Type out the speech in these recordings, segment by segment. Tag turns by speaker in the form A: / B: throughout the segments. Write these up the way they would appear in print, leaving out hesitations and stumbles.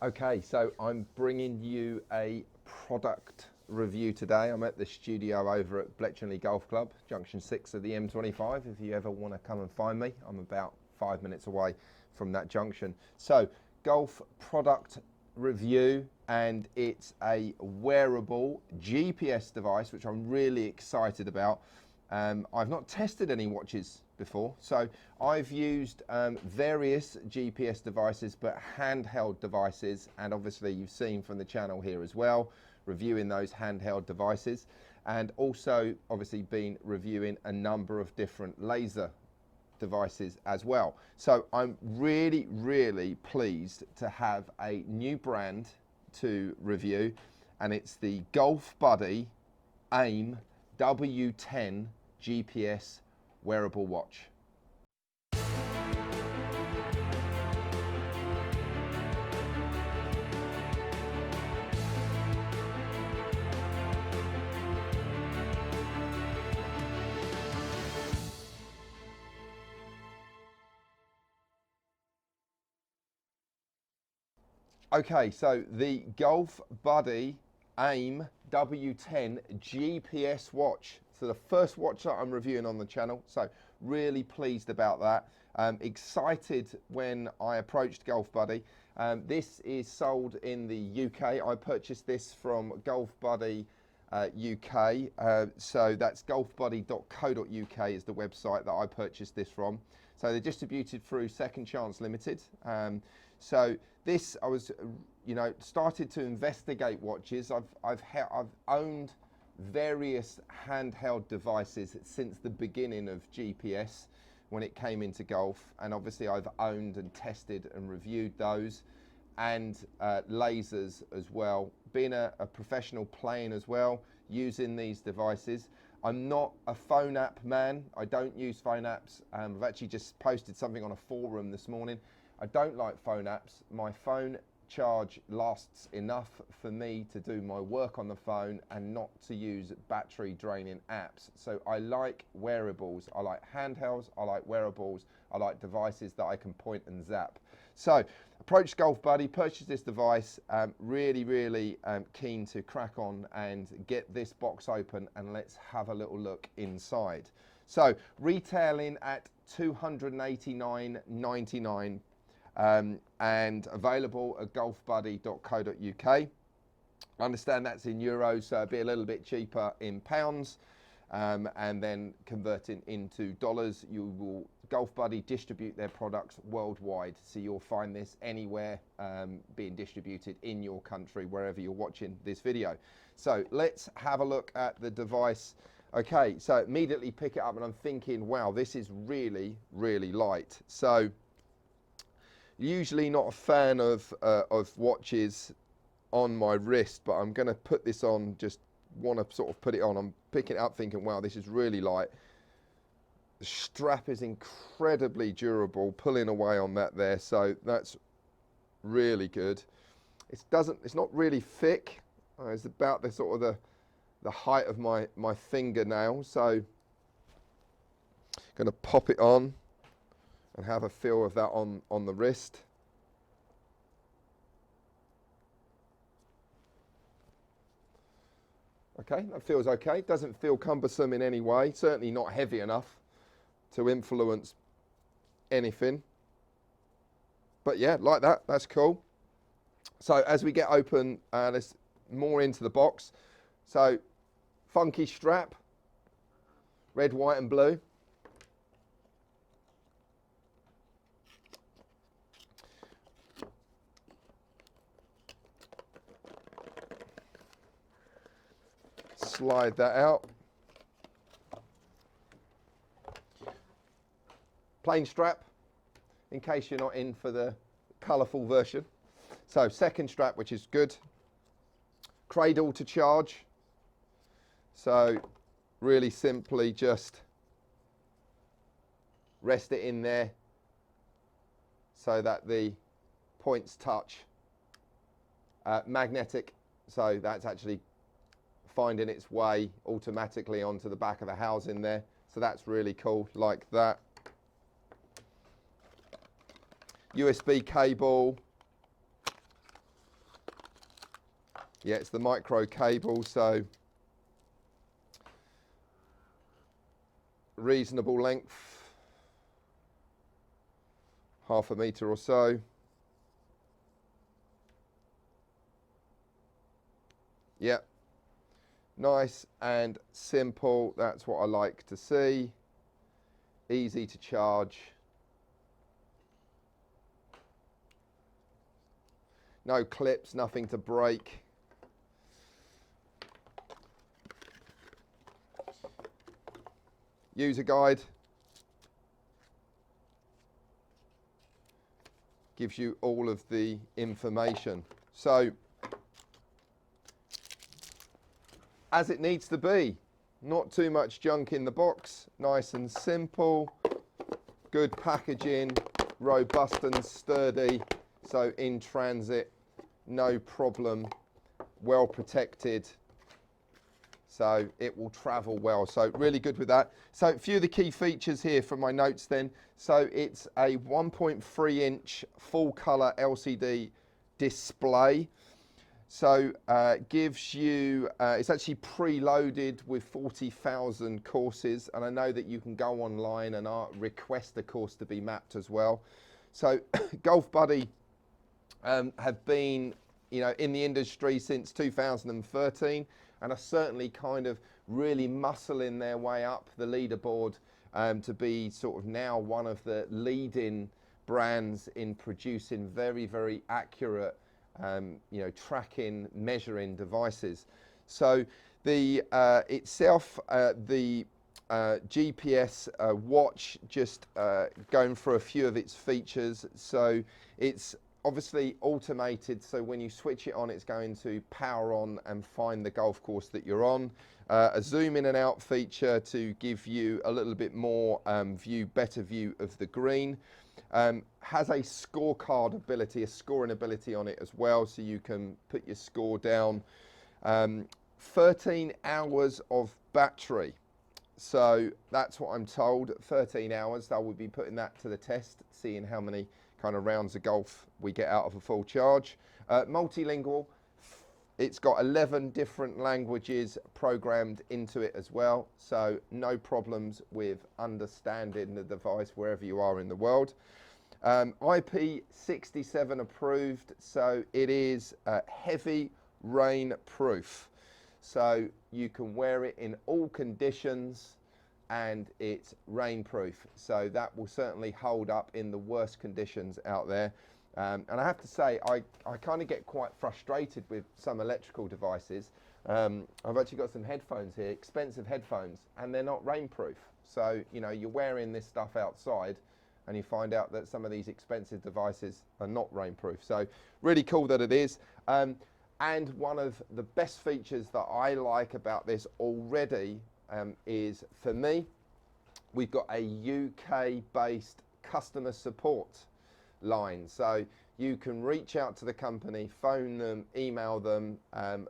A: Okay, so I'm bringing you a product review today. I'm at the studio over at Bletchley Golf Club, Junction 6 of the M25. If you ever want to come and find me, I'm about 5 minutes away from that junction. So, golf product review, and it's a wearable GPS device, which I'm really excited about. I've not tested any watches before, so I've used various GPS devices, but handheld devices, and obviously you've seen from the channel here as well, reviewing those handheld devices, and also obviously been reviewing a number of different laser devices as well. So I'm really pleased to have a new brand to review, and it's the Golfbuddy AIM W10 GPS wearable watch. Okay, so the Golfbuddy AIM W10 GPS watch. So the first watch that I'm reviewing on the channel, so really pleased about that. Excited when I approached Golfbuddy. This is sold in the UK. I purchased this from Golfbuddy UK. So that's golfbuddy.co.uk is the website that I purchased this from. So they're distributed through Second Chance Limited. So this, I was, started to investigate watches. I've owned various handheld devices since the beginning of GPS when it came into golf, and obviously I've owned and tested and reviewed those, and lasers as well. Being a professional playing as well, using these devices. I'm not a phone app man. I don't use phone apps. I've actually just posted something on a forum this morning. I don't like phone apps. My phone charge lasts enough for me to do my work on the phone and not to use battery draining apps. So I like wearables. I like handhelds. I like wearables. I like devices that I can point and zap. So approached Golfbuddy, purchased this device. Really keen to crack on and get this box open, and let's have a little look inside. So retailing at $289.99. And available at golfbuddy.co.uk. I understand that's in euros, so it'll be a little bit cheaper in pounds, and then converting into dollars. Golfbuddy distribute their products worldwide, so you'll find this anywhere being distributed in your country, wherever you're watching this video. So let's have a look at the device. Okay, so immediately pick it up, and I'm thinking, wow, this is really light. So usually not a fan of watches on my wrist, but I'm going to put this on, just want to sort of put it on. I'm picking it up thinking, wow, this is really light. The strap is incredibly durable, pulling away on that there, so that's really good. It's not really thick. It's about the sort of the height of my fingernail, so going to pop it on and have a feel of that on the wrist. Okay, that feels okay. Doesn't feel cumbersome in any way. Certainly not heavy enough to influence anything. But yeah, like that, that's cool. So as we get open, there's more into the box. So funky strap, red, white and blue. Slide that out. Plain strap, in case you're not in for the colourful version. So second strap, which is good. Cradle to charge. So really simply just rest it in there so that the points touch. Magnetic, so that's actually finding its way automatically onto the back of the housing there. So that's really cool, like that. USB cable, Yeah, it's the micro cable, so reasonable length, 1/2 meter or so. Yeah, nice and simple. That's what I like to see. Easy to charge. No clips, nothing to break. User guide gives you all of the information. So, as it needs to be, not too much junk in the box, nice and simple, good packaging, robust and sturdy, so in transit, no problem, well protected. So it will travel well. So really good with that. So a few of the key features here from my notes then. So it's a 1.3 inch full color LCD display. So gives you, it's actually preloaded with 40,000 courses. And I know that you can go online and request a course to be mapped as well. So Golfbuddy have been, you know, in the industry since 2013. And are certainly kind of really muscling their way up the leaderboard to be sort of now one of the leading brands in producing very, very accurate, you know, tracking, measuring devices. So the itself, the GPS watch, just going through a few of its features. So it's obviously automated, so when you switch it on, it's going to power on and find the golf course that you're on. A zoom in and out feature to give you a little bit more better view of the green. Has a scorecard ability, a scoring ability on it as well, so you can put your score down. 13 hours of battery. So that's what I'm told, 13 hours. I will be putting that to the test, seeing how many kind of rounds of golf we get out of a full charge. Multilingual, it's got 11 different languages programmed into it as well, so no problems with understanding the device wherever you are in the world. IP67 approved, so it is heavy rain proof. So you can wear it in all conditions and it's rainproof. So that will certainly hold up in the worst conditions out there. And I have to say, I kind of get quite frustrated with some electrical devices. I've actually got some headphones here, expensive headphones, and they're not rainproof. So, you know, you're wearing this stuff outside and you find out that some of these expensive devices are not rainproof. So really cool that it is. And one of the best features that I like about this already is, for me, we've got a UK-based customer support line. So you can reach out to the company, phone them, email them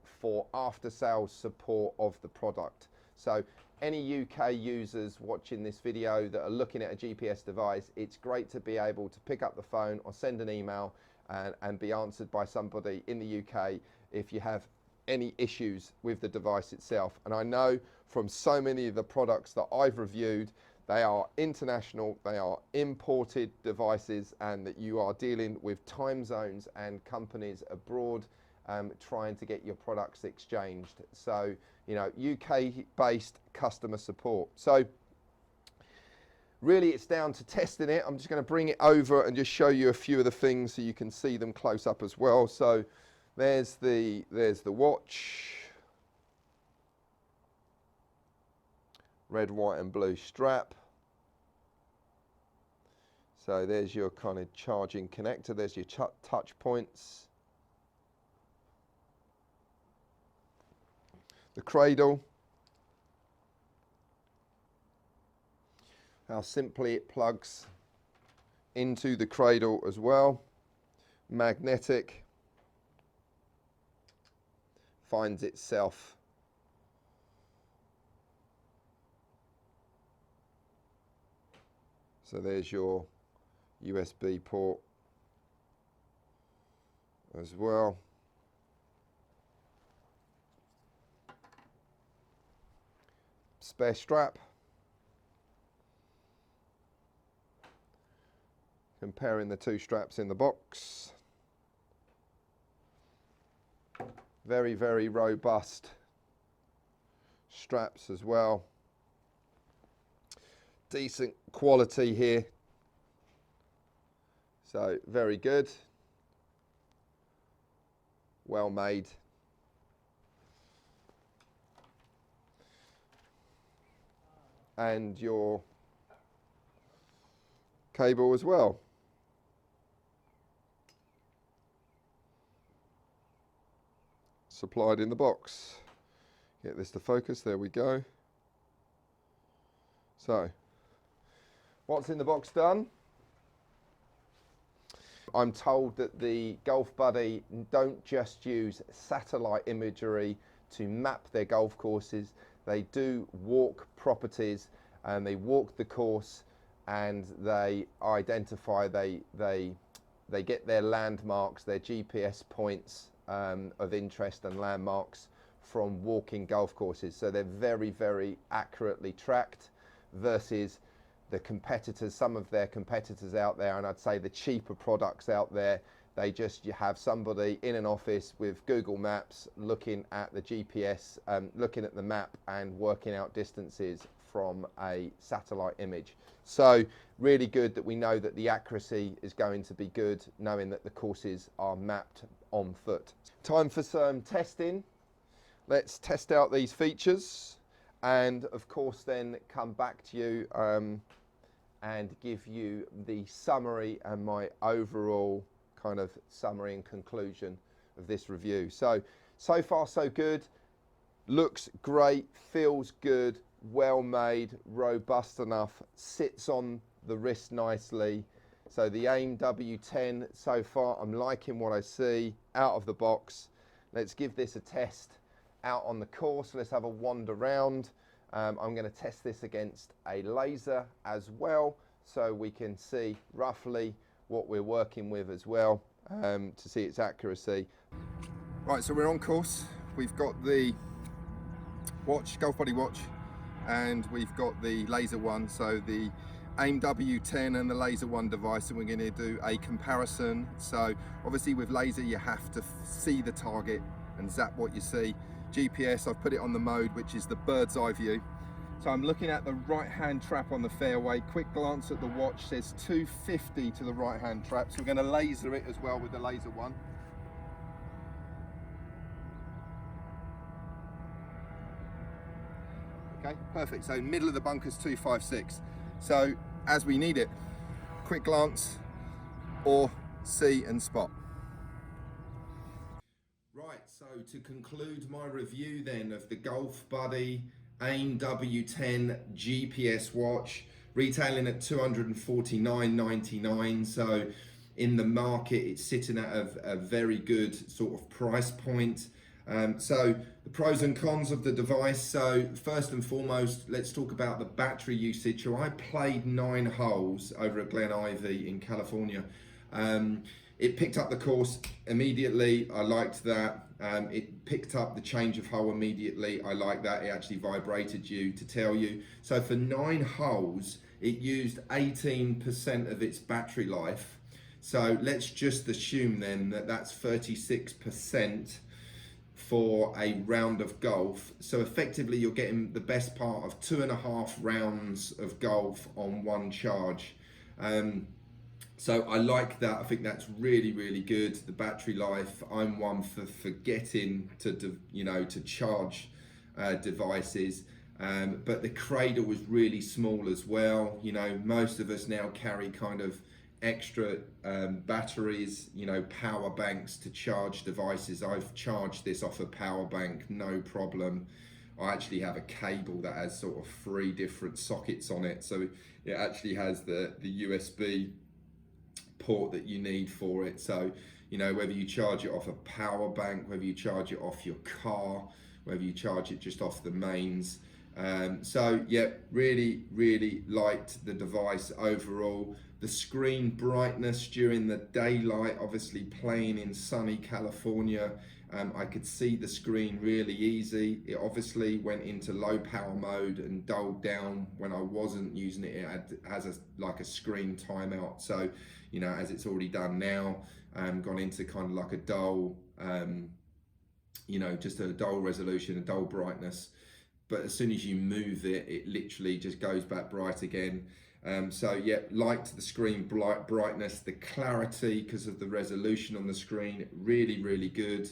A: for after-sales support of the product. So any UK users watching this video that are looking at a GPS device, it's great to be able to pick up the phone or send an email and be answered by somebody in the UK if you have any issues with the device itself. And I know from so many of the products that I've reviewed, they are international, they are imported devices, and that you are dealing with time zones and companies abroad trying to get your products exchanged. So, you know, UK-based customer support. So really it's down to testing it. I'm just going to bring it over and just show you a few of the things so you can see them close up as well. So there's the watch. Red, white and blue strap. So there's your kind of charging connector. There's your touch points. The cradle. How simply it plugs into the cradle as well. Magnetic. Finds itself. So there's your USB port as well. spare strap. Comparing the two straps in the box. Very, very robust straps as well. Decent quality here. So very good. Well made. And your cable as well. Supplied in the box. Get this to focus, there we go. So, what's in the box done? I'm told that the Golfbuddy don't just use satellite imagery to map their golf courses, they do walk properties and they walk the course and they identify, they get their landmarks, their GPS points of interest and landmarks from walking golf courses. So they're very, very accurately tracked versus the competitors, some of their competitors out there, and I'd say the cheaper products out there, you have somebody in an office with Google Maps looking at the GPS, looking at the map and working out distances from a satellite image. So really good that we know that the accuracy is going to be good, knowing that the courses are mapped on foot. Time for some testing. Let's test out these features and of course then come back to you and give you the summary and my overall kind of summary and conclusion of this review. So far so good, looks great, feels good, well made, robust enough, sits on the wrist nicely. So the AIM W10 so far, I'm liking what I see out of the box. Let's give this a test out on the course. Let's have a wander around. I'm going to test this against a laser as well, so we can see roughly what we're working with as well, to see its accuracy. Right, so we're on course. We've got the watch, Golfbuddy watch, and we've got the laser one, so the AIM W10 and the laser one device, and we're going to do a comparison. So obviously with laser you have to see the target and zap what you see. GPS, I've put it on the mode which is the bird's eye view. So I'm looking at the right hand trap on the fairway. Quick glance at the watch says 250 to the right hand trap, so we're going to laser it as well with the laser one. Okay, perfect. So middle of the bunker's 256. So as we need it, quick glance or see and spot. Right, so to conclude my review then of the Golfbuddy AIM W10 GPS watch, retailing at $249.99. So in the market, it's sitting at a very good sort of price point. So the pros and cons of the device. So first and foremost, let's talk about the battery usage. So I played 9 holes over at Glen Ivy in California. It picked up the course immediately. I liked that. It picked up the change of hole immediately. I like that. It actually vibrated you to tell you. So for 9 holes, it used 18% of its battery life. So let's just assume then that that's 36% for a round of golf. So effectively you're getting the best part of 2.5 rounds of golf on one charge. So I like that. I think that's really, really good. The battery life, I'm one for forgetting to charge devices. But the cradle was really small as well. You know, most of us now carry kind of extra batteries, you know, power banks to charge devices. I've charged this off a power bank, no problem. I actually have a cable that has sort of 3 different sockets on it. So it actually has the USB port that you need for it. So, you know, whether you charge it off a power bank, whether you charge it off your car, whether you charge it just off the mains. So yeah, really, really liked the device overall. The screen brightness during the daylight, obviously playing in sunny California, I could see the screen really easy. It obviously went into low power mode and dulled down when I wasn't using it. It has like a screen timeout. So, you know, as it's already done now, gone into kind of like a dull, you know, just a dull resolution, a dull brightness. But as soon as you move it, it literally just goes back bright again. So yeah, liked the screen brightness, the clarity because of the resolution on the screen, really, really good.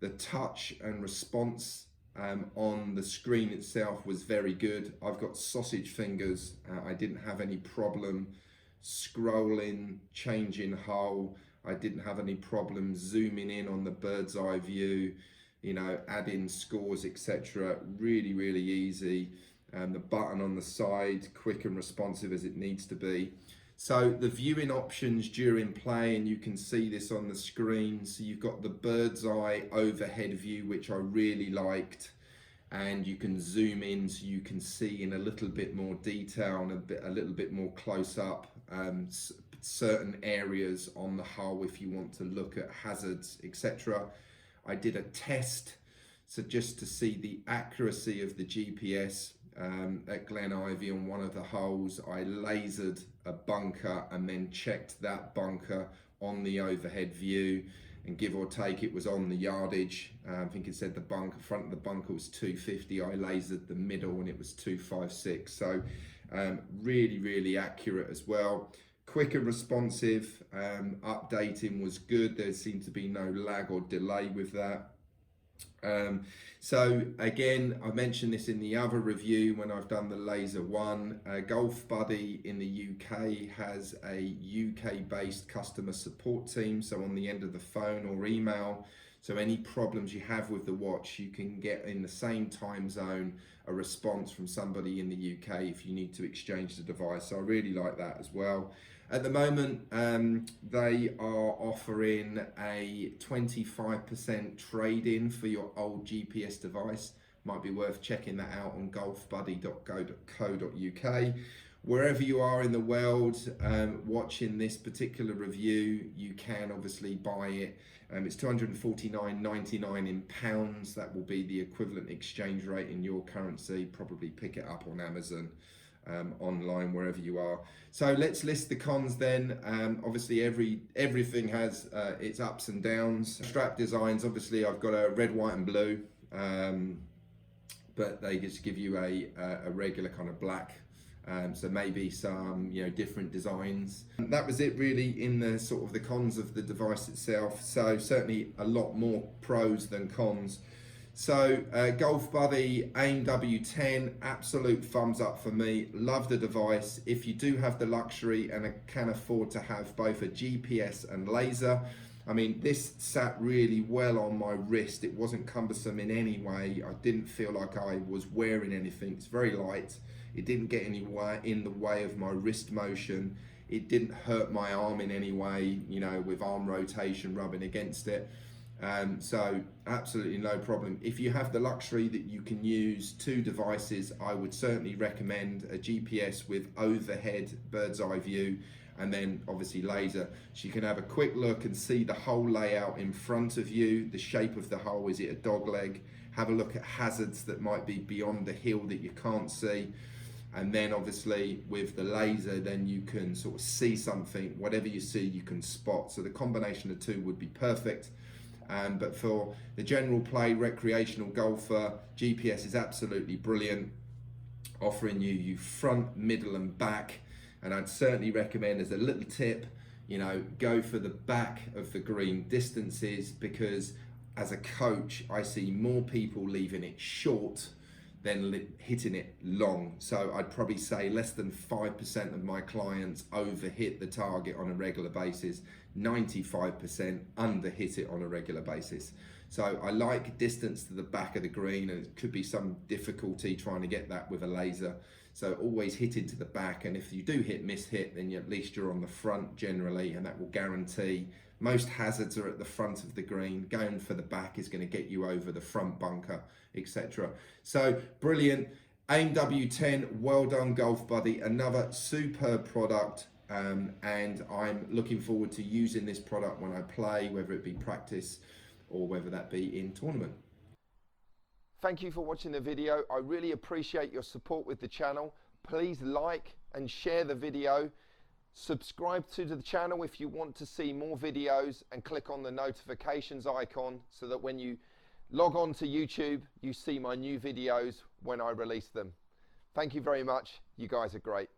A: The touch and response on the screen itself was very good. I've got sausage fingers. I didn't have any problem scrolling, changing hull. I didn't have any problem zooming in on the bird's eye view, you know, adding scores, etc. Really, really easy. The button on the side, quick and responsive as it needs to be. So the viewing options during play, and you can see this on the screen. So you've got the bird's eye overhead view, which I really liked. And you can zoom in so you can see in a little bit more detail and a little bit more close up certain areas on the hull if you want to look at hazards, etc. I did a test, so just to see the accuracy of the GPS at Glen Ivy on one of the holes, I lasered a bunker and then checked that bunker on the overhead view, and give or take it was on the yardage. I think it said the bunker, front of the bunker was 250. I lasered the middle and it was 256. So really, really accurate as well. Quick and responsive, updating was good. There seemed to be no lag or delay with that. So again, I mentioned this in the other review when I've done the Laser One. Golfbuddy in the UK has a UK based customer support team, so on the end of the phone or email. So any problems you have with the watch, you can get in the same time zone a response from somebody in the UK if you need to exchange the device. So I really like that as well. At the moment, they are offering a 25% trade-in for your old GPS device. Might be worth checking that out on golfbuddy.co.uk. Wherever you are in the world watching this particular review, you can obviously buy it. It's £249.99 in pounds. That will be the equivalent exchange rate in your currency. Probably pick it up on Amazon. Online, wherever you are. So let's list the cons then. Obviously everything has its ups and downs. Strap designs, obviously I've got a red, white and blue, but they just give you a regular kind of black. So maybe some, you know, different designs. That was it really in the sort of the cons of the device itself. So certainly a lot more pros than cons. So Golfbuddy AIM W10, absolute thumbs up for me. Love the device. If you do have the luxury and can afford to have both a GPS and laser, I mean, this sat really well on my wrist. It wasn't cumbersome in any way. I didn't feel like I was wearing anything. It's very light. It didn't get in the way of my wrist motion. It didn't hurt my arm in any way, you know, with arm rotation rubbing against it. So absolutely no problem. If you have the luxury that you can use two devices, I would certainly recommend a GPS with overhead bird's eye view and then obviously laser, so you can have a quick look and see the whole layout in front of you, the shape of the hole, is it a dog leg, have a look at hazards that might be beyond the hill that you can't see. And then obviously with the laser, then you can sort of see something, whatever you see you can spot. So the combination of two would be perfect. But for the general play, recreational golfer, GPS is absolutely brilliant, offering you front, middle and back. And I'd certainly recommend, as a little tip, you know, go for the back of the green distances, because as a coach, I see more people leaving it short than hitting it long. So I'd probably say less than 5% of my clients overhit the target on a regular basis. 95% underhit it on a regular basis. So I like distance to the back of the green, and it could be some difficulty trying to get that with a laser. So always hit into the back, and if you do miss hit, then at least you're on the front generally, and that will guarantee. Most hazards are at the front of the green. Going for the back is going to get you over the front bunker, etc. So brilliant. AIM W10, well done Golfbuddy, another superb product. And I'm looking forward to using this product when I play, whether it be practice
B: or whether that be in tournament.
A: Thank you for watching the video. I really appreciate your support with the channel. Please like and share the video. Subscribe to the channel if you want to see more videos, and click on the notifications icon so that when you log on to YouTube, you see my new videos when I release them. Thank you very much. You guys are great.